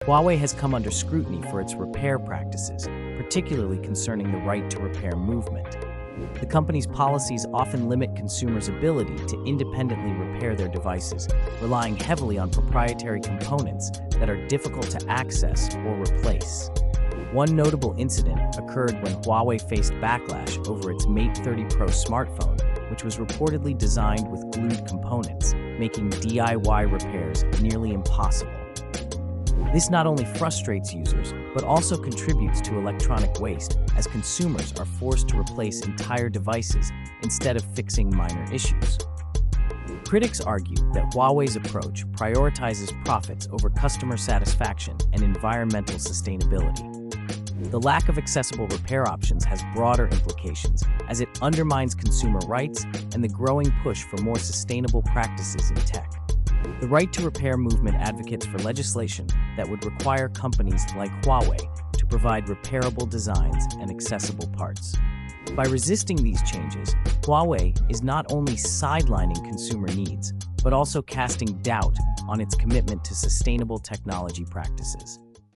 Huawei has come under scrutiny for its repair practices, particularly concerning the right to repair movement. The company's policies often limit consumers' ability to independently repair their devices, relying heavily on proprietary components that are difficult to access or replace. One notable incident occurred when Huawei faced backlash over its Mate 30 Pro smartphone, which was reportedly designed with glued components, making DIY repairs nearly impossible. This not only frustrates users, but also contributes to electronic waste, as consumers are forced to replace entire devices instead of fixing minor issues. Critics argue that Huawei's approach prioritizes profits over customer satisfaction and environmental sustainability. The lack of accessible repair options has broader implications, as it undermines consumer rights and the growing push for more sustainable practices in tech. The right to repair movement advocates for legislation that would require companies like Huawei to provide repairable designs and accessible parts. By resisting these changes, Huawei is not only sidelining consumer needs, but also casting doubt on its commitment to sustainable technology practices.